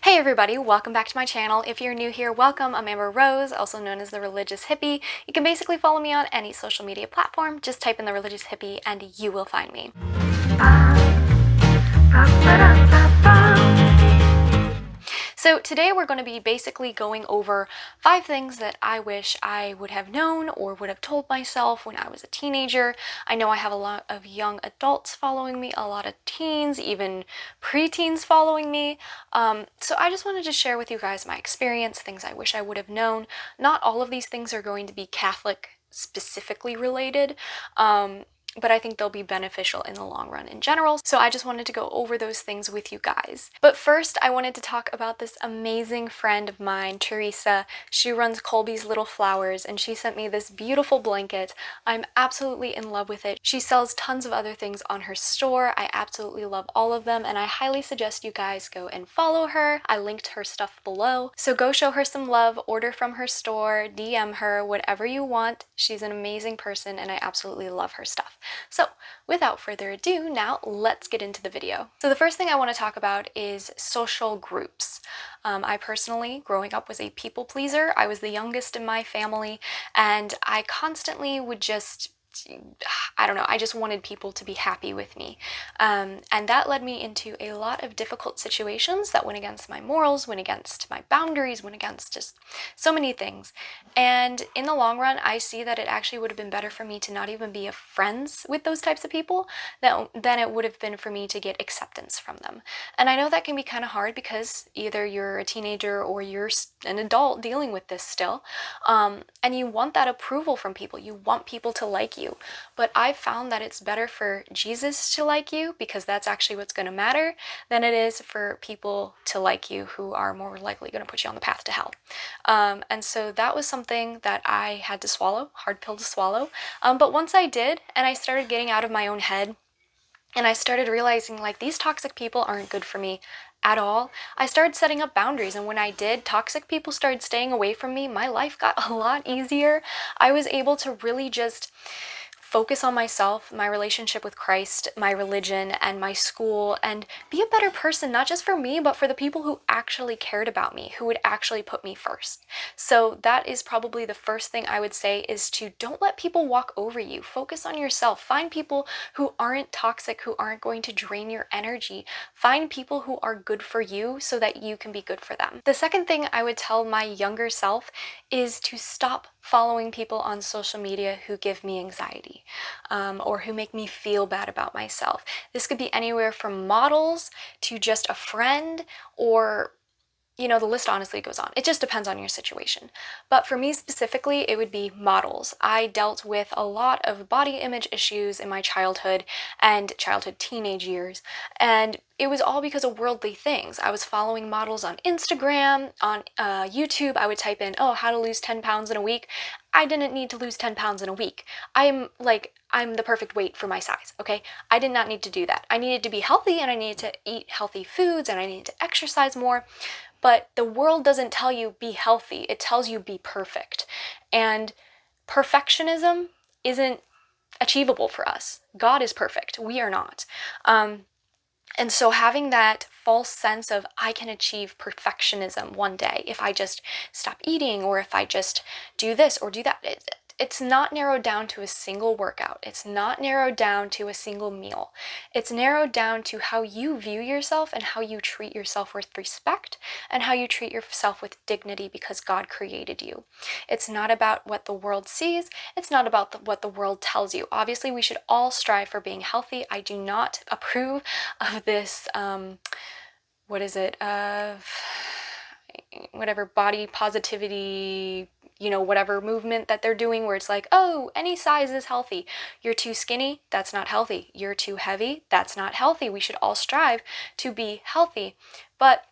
Hey everybody, welcome back to my channel. If you're new here, welcome. I'm Amber Rose, also known as the Religious Hippie. You can basically follow me on any social media platform. Just type in the Religious Hippie and you will find me. So today we're going to be basically going over 5 things that I wish I would have known or would have told myself when I was a teenager. I know I have a lot of young adults following me, a lot of teens, even preteens following me. So I just wanted to share with you guys my experience, things I wish I would have known. Not all of these things are going to be Catholic specifically related. But I think they'll be beneficial in the long run in general. So I just wanted to go over those things with you guys. But first, I wanted to talk about this amazing friend of mine, Teresa. She runs Colby's Little Flowers, and she sent me this beautiful blanket. I'm absolutely in love with it. She sells tons of other things on her store. I absolutely love all of them, and I highly suggest you guys go and follow her. I linked her stuff below. So go show her some love, order from her store, DM her, whatever you want. She's an amazing person, and I absolutely love her stuff. So without further ado, now let's get into the video. So the first thing I want to talk about is social groups. I personally, growing up, was a people pleaser. I was the youngest in my family, and I constantly would just, I don't know, I just wanted people to be happy with me. And that led me into a lot of difficult situations that went against my morals, went against my boundaries, went against just so many things. And in the long run, I see that it actually would have been better for me to not even be friends with those types of people than it would have been for me to get acceptance from them. And I know that can be kind of hard because either you're a teenager or you're an adult dealing with this still, and you want that approval from people. You want people to like you. But I've found that it's better for Jesus to like you, because that's actually what's going to matter, than it is for people to like you who are more likely going to put you on the path to hell. And so that was something that I had to swallow, hard pill to swallow. But once I did, and I started getting out of my own head, and I started realizing, like, these toxic people aren't good for me at all, I started setting up boundaries. And when I did, toxic people started staying away from me. My life got a lot easier. I was able to really just focus on myself, my relationship with Christ, my religion, and my school, and be a better person, not just for me, but for the people who actually cared about me, who would actually put me first. So that is probably the first thing I would say, is to don't let people walk over you. Focus on yourself. Find people who aren't toxic, who aren't going to drain your energy. Find people who are good for you so that you can be good for them. The second thing I would tell my younger self is to stop following people on social media who give me anxiety, or who make me feel bad about myself. This could be anywhere from models to just a friend, or the list honestly goes on. It just depends on your situation. But for me specifically, it would be models. I dealt with a lot of body image issues in my childhood and teenage years, and it was all because of worldly things. I was following models on Instagram, on YouTube. I would type in, oh, how to lose 10 pounds in a week. I didn't need to lose 10 pounds in a week. I'm the perfect weight for my size, okay? I did not need to do that. I needed to be healthy, and I needed to eat healthy foods, and I needed to exercise more. But the world doesn't tell you be healthy, it tells you be perfect. And perfectionism isn't achievable for us. God is perfect, we are not. And so having that false sense of I can achieve perfectionism one day if I just stop eating, or if I just do this or do that, it's not narrowed down to a single workout. It's not narrowed down to a single meal. It's narrowed down to how you view yourself and how you treat yourself with respect and how you treat yourself with dignity, because God created you. It's not about what the world sees. It's not about what the world tells you. Obviously, we should all strive for being healthy. I do not approve of this, whatever body positivity, whatever movement that they're doing, where it's like, oh, any size is healthy. You're too skinny, that's not healthy. You're too heavy, that's not healthy. We should all strive to be healthy. But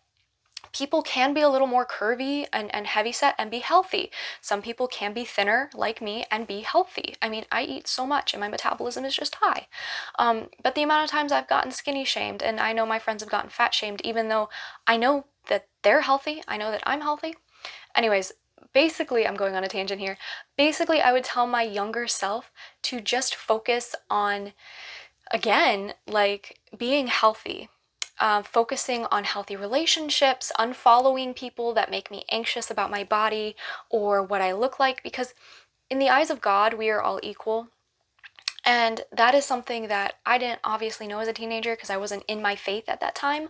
people can be a little more curvy and heavy set and be healthy. Some people can be thinner like me and be healthy. I mean, I eat so much and my metabolism is just high. But the amount of times I've gotten skinny shamed, and I know my friends have gotten fat shamed, even though I know that they're healthy, I know that I'm healthy. Anyways, basically, I'm going on a tangent here. Basically, I would tell my younger self to just focus on, again, like, being healthy. focusing on healthy relationships, unfollowing people that make me anxious about my body or what I look like, because in the eyes of God, we are all equal. And that is something that I didn't obviously know as a teenager because I wasn't in my faith at that time.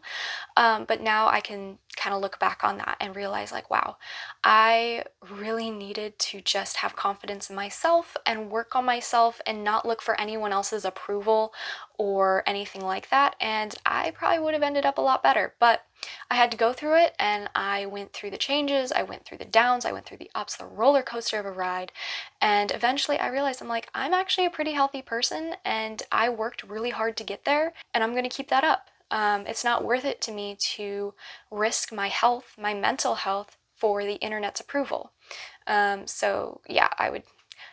But now I can kind of look back on that and realize, like, wow, I really needed to just have confidence in myself and work on myself and not look for anyone else's approval or anything like that. And I probably would have ended up a lot better. But I had to go through it, and I went through the changes, I went through the downs, I went through the ups, the roller coaster of a ride. And eventually I realized, I'm like, I'm actually a pretty healthy person, and I worked really hard to get there, and I'm going to keep that up. It's not worth it to me to risk my health, my mental health, for the internet's approval. So yeah, I would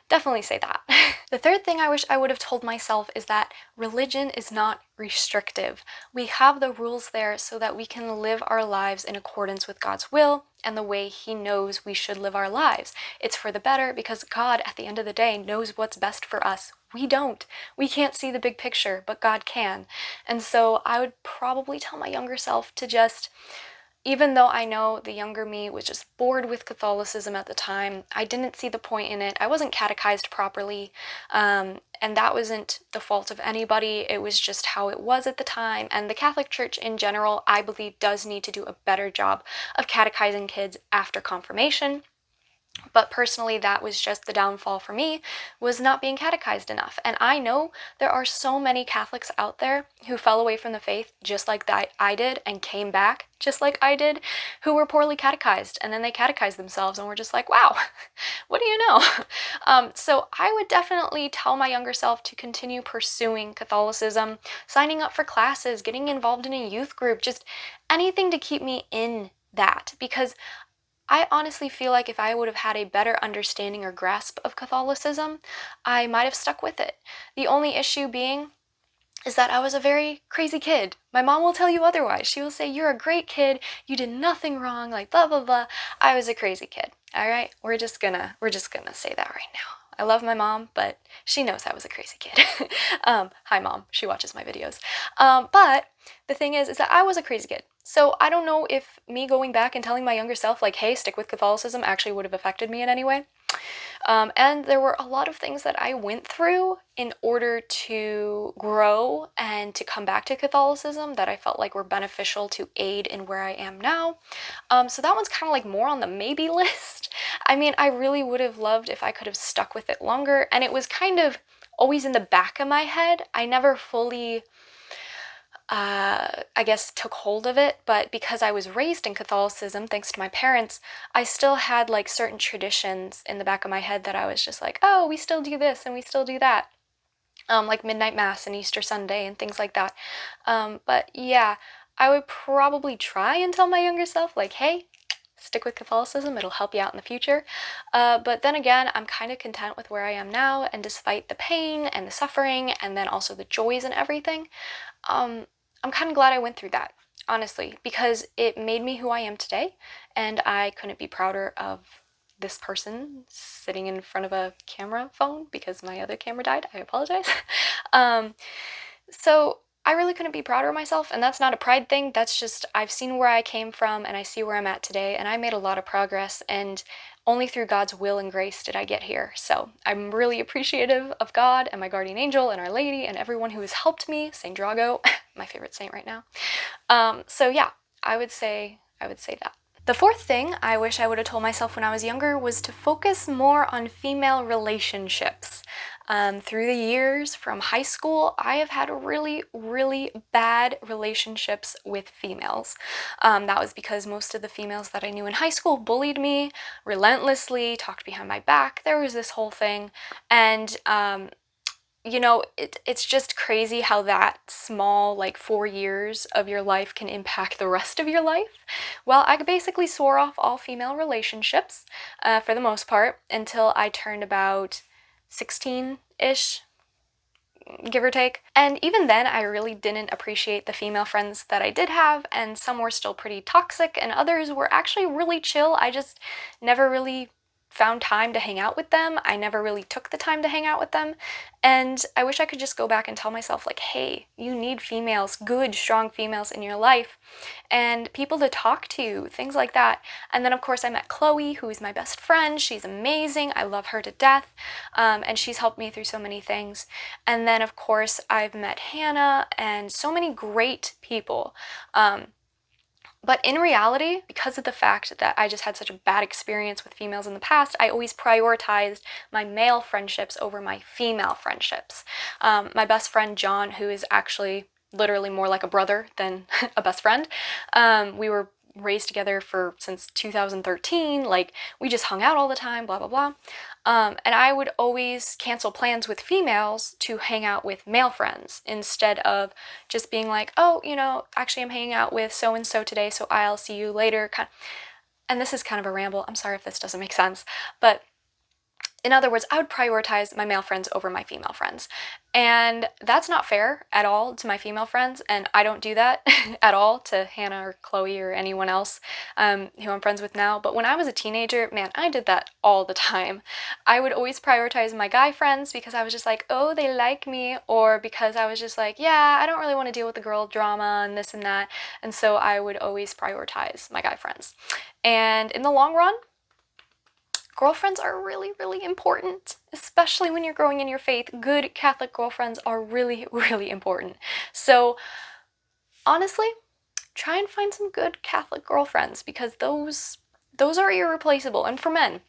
definitely say that. The third thing I wish I would have told myself is that religion is not restrictive. We have the rules there so that we can live our lives in accordance with God's will and the way He knows we should live our lives. It's for the better because God, at the end of the day, knows what's best for us. We don't. We can't see the big picture, but God can. And so I would probably tell my younger self to just, even though I know the younger me was just bored with Catholicism at the time, I didn't see the point in it. I wasn't catechized properly, and that wasn't the fault of anybody. It was just how it was at the time. And the Catholic Church in general, I believe, does need to do a better job of catechizing kids after confirmation. But personally, that was just the downfall for me, was not being catechized enough. And I know there are so many Catholics out there who fell away from the faith just like that I did, and came back just like I did, who were poorly catechized, and then they catechized themselves and were just like, wow, what do you know? So I would definitely tell my younger self to continue pursuing Catholicism, signing up for classes, getting involved in a youth group, just anything to keep me in that, because I honestly feel like if I would have had a better understanding or grasp of Catholicism, I might have stuck with it. The only issue being is that I was a very crazy kid. My mom will tell you otherwise. She will say, you're a great kid, you did nothing wrong, like blah blah blah. I was a crazy kid. All right? We're just gonna say that right now. I love my mom, but she knows I was a crazy kid. Hi mom, she watches my videos. But the thing is that I was a crazy kid. So I don't know if me going back and telling my younger self, like, hey, stick with Catholicism, actually would have affected me in any way. And there were a lot of things that I went through in order to grow and to come back to Catholicism that I felt like were beneficial to aid in where I am now. So that one's kind of like more on the maybe list. I mean, I really would have loved if I could have stuck with it longer, and it was kind of always in the back of my head. I never fully I guess, took hold of it, but because I was raised in Catholicism, thanks to my parents, I still had like certain traditions in the back of my head that I was just like, oh, we still do this and we still do that. Like midnight mass and Easter Sunday and things like that. But yeah, I would probably try and tell my younger self, like, hey, stick with Catholicism, it'll help you out in the future. But then again, I'm kind of content with where I am now, and despite the pain and the suffering and then also the joys and everything, I'm kind of glad I went through that, honestly, because it made me who I am today, and I couldn't be prouder of this person sitting in front of a camera phone because my other camera died. I apologize. So I really couldn't be prouder of myself, and that's not a pride thing. That's just, I've seen where I came from and I see where I'm at today, and I made a lot of progress, and only through God's will and grace did I get here. So I'm really appreciative of God and my guardian angel and Our Lady and everyone who has helped me. Saint Drago, my favorite saint right now. So yeah, I would say that. The fourth thing I wish I would have told myself when I was younger was to focus more on female relationships. Through the years from high school, I have had really, really bad relationships with females. That was because most of the females that I knew in high school bullied me relentlessly, talked behind my back. There was this whole thing. And you know, it's just crazy how that small, like 4 years of your life can impact the rest of your life. Well, I basically swore off all female relationships for the most part until I turned about 16-ish, give or take. And even then, I really didn't appreciate the female friends that I did have, and some were still pretty toxic, and others were actually really chill. I just never really found time to hang out with them. I never really took the time to hang out with them. And I wish I could just go back and tell myself, like, hey, you need females, good, strong females in your life, and people to talk to, things like that. And then, of course, I met Chloe, who is my best friend. She's amazing. I love her to death. And she's helped me through so many things. And then, of course, I've met Hannah and so many great people. But in reality, because of the fact that I just had such a bad experience with females in the past, I always prioritized my male friendships over my female friendships. My best friend, John, who is actually literally more like a brother than a best friend, we were raised together since 2013. Like, we just hung out all the time, blah, blah, blah. And I would always cancel plans with females to hang out with male friends instead of just being like, oh, actually I'm hanging out with so-and-so today, so I'll see you later. And this is kind of a ramble. I'm sorry if this doesn't make sense. But in other words, I would prioritize my male friends over my female friends. And that's not fair at all to my female friends, and I don't do that at all to Hannah or Chloe or anyone else who I'm friends with now. But when I was a teenager, man, I did that all the time. I would always prioritize my guy friends because I was just like, oh, they like me, or because I was just like, yeah, I don't really want to deal with the girl drama and this and that. And so I would always prioritize my guy friends. And in the long run, girlfriends are really, really important, especially when you're growing in your faith. Good Catholic girlfriends are really, really important. So honestly, try and find some good Catholic girlfriends because those are irreplaceable. And for men,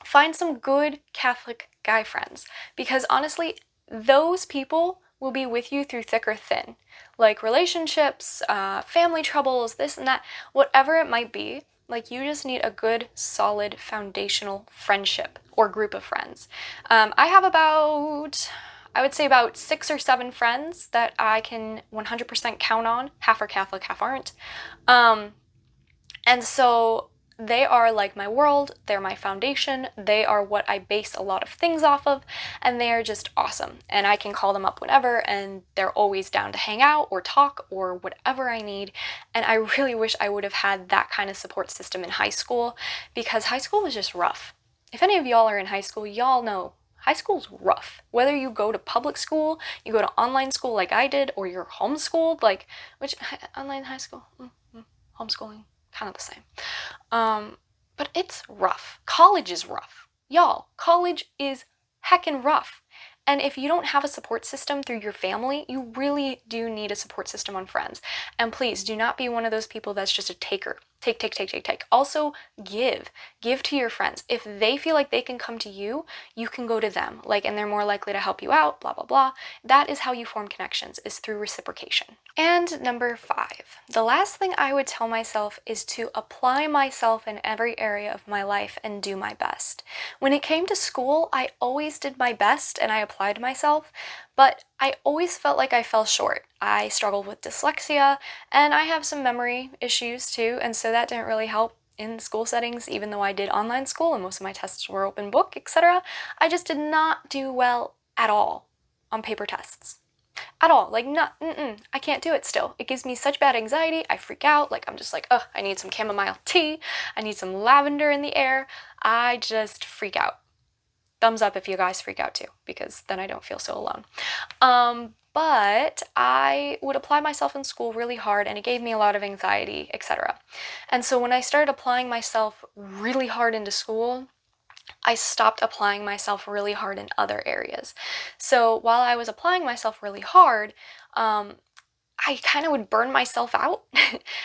find some good Catholic guy friends because honestly, those people will be with you through thick or thin. Like relationships, family troubles, this and that, whatever it might be. Like, you just need a good, solid, foundational friendship or group of friends. I have I would say about 6 or 7 friends that I can 100% count on. Half are Catholic, half aren't. And so they are like my world, they're my foundation, they are what I base a lot of things off of, and they are just awesome. And I can call them up whenever, and they're always down to hang out or talk or whatever I need. And I really wish I would have had that kind of support system in high school, because high school was just rough. If any of y'all are in high school, y'all know high school's rough. Whether you go to public school, you go to online school like I did, or you're homeschooled, which online high school, homeschooling, kind of the same. But it's rough. College is rough. Y'all, college is heckin' rough. And if you don't have a support system through your family, you really do need a support system on friends. And please do not be one of those people that's just a taker. Take. Also, give to your friends. If they feel like they can come to you, you can go to them. And they're more likely to help you out, blah, blah, blah. That is how you form connections, is through reciprocation. And number 5, the last thing I would tell myself is to apply myself in every area of my life and do my best. When it came to school, I always did my best and I applied myself, but I always felt like I fell short. I struggled with dyslexia, and I have some memory issues too, and so that didn't really help in school settings, even though I did online school and most of my tests were open book, etc. I just did not do well at all on paper tests. At all. I can't do it still. It gives me such bad anxiety. I freak out. I'm just like, I need some chamomile tea. I need some lavender in the air. I just freak out. Thumbs up if you guys freak out too, because then I don't feel so alone. But I would apply myself in school really hard, and it gave me a lot of anxiety, etc. And so when I started applying myself really hard into school, I stopped applying myself really hard in other areas. So while I was applying myself really hard, I kind of would burn myself out.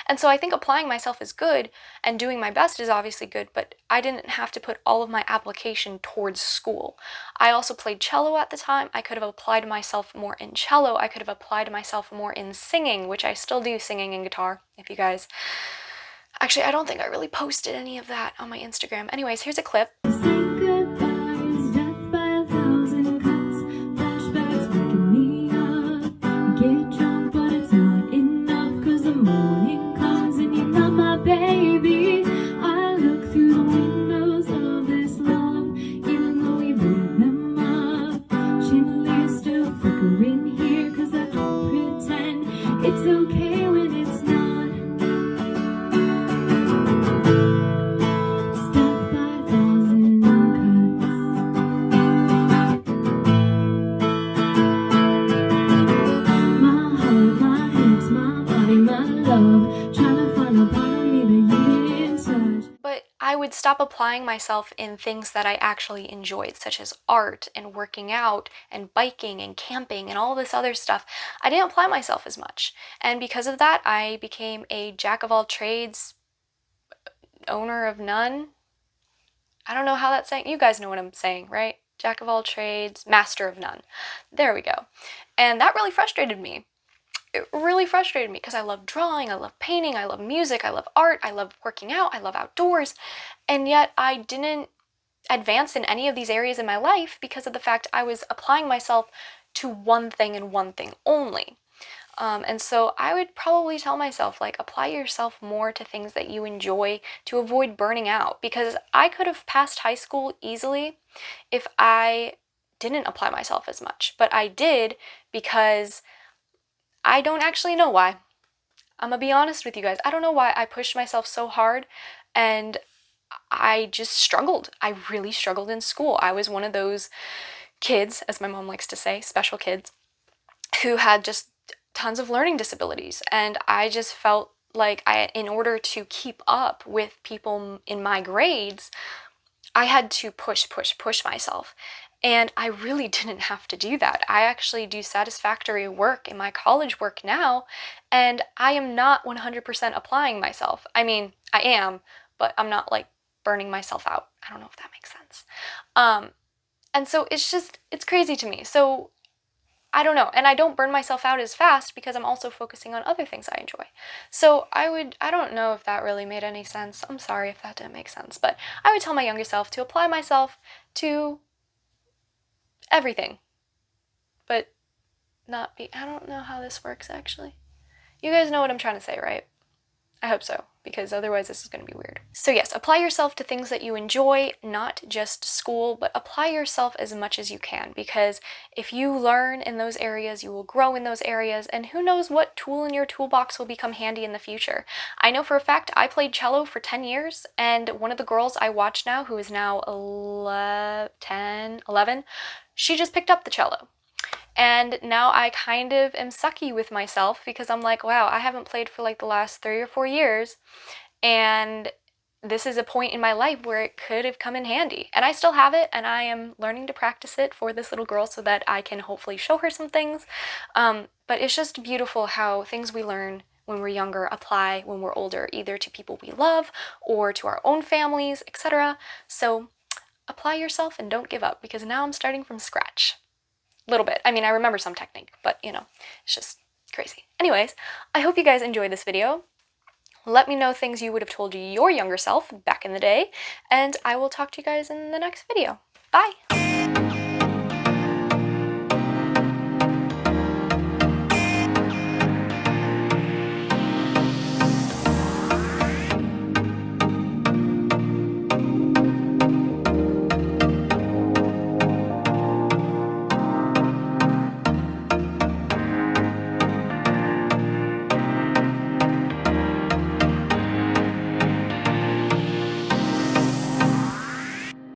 And so I think applying myself is good, and doing my best is obviously good, but I didn't have to put all of my application towards school. I also played cello at the time. I could have applied myself more in cello. I could have applied myself more in singing, which I still do, singing and guitar, if you guys... Actually, I don't think I really posted any of that on my Instagram. Anyways, here's a clip. I would stop applying myself in things that I actually enjoyed, such as art and working out and biking and camping and all this other stuff. I didn't apply myself as much. And because of that, I became a jack of all trades, owner of none. I don't know how that's saying. You guys know what I'm saying, right? Jack of all trades, master of none. There we go. And that really frustrated me. It really frustrated me because I love drawing, I love painting, I love music, I love art, I love working out, I love outdoors, and yet I didn't advance in any of these areas in my life because of the fact I was applying myself to one thing and one thing only. And so I would probably tell myself, like, apply yourself more to things that you enjoy to avoid burning out, because I could have passed high school easily if I didn't apply myself as much, but I did because I don't actually know why. I'm gonna be honest with you guys. I don't know why I pushed myself so hard, and I just struggled. I really struggled in school. I was one of those kids, as my mom likes to say, special kids, who had just tons of learning disabilities. And I just felt like in order to keep up with people in my grades, I had to push myself. And I really didn't have to do that. I actually do satisfactory work in my college work now, and I am not 100% applying myself. I mean, I am, but I'm not like burning myself out. I don't know if that makes sense. And so it's crazy to me. So I don't know. And I don't burn myself out as fast because I'm also focusing on other things I enjoy. So I don't know if that really made any sense. I'm sorry if that didn't make sense, but I would tell my younger self to apply myself to everything, but not be, I don't know how this works actually. You guys know what I'm trying to say, right? I hope so, because otherwise this is going to be weird. So yes, apply yourself to things that you enjoy, not just school, but apply yourself as much as you can, because if you learn in those areas, you will grow in those areas, and who knows what tool in your toolbox will become handy in the future. I know for a fact I played cello for 10 years, and one of the girls I watch now, who is now 11, she just picked up the cello. And now I kind of am sucky with myself because I'm like, wow, I haven't played for like the last 3 or 4 years, and this is a point in my life where it could have come in handy. And I still have it, and I am learning to practice it for this little girl so that I can hopefully show her some things. But it's just beautiful how things we learn when we're younger apply when we're older, either to people we love or to our own families, etc. So apply yourself and don't give up, because now I'm starting from scratch. Little bit. I mean, I remember some technique, but you know, it's just crazy. Anyways, I hope you guys enjoyed this video. Let me know things you would have told your younger self back in the day, and I will talk to you guys in the next video. Bye!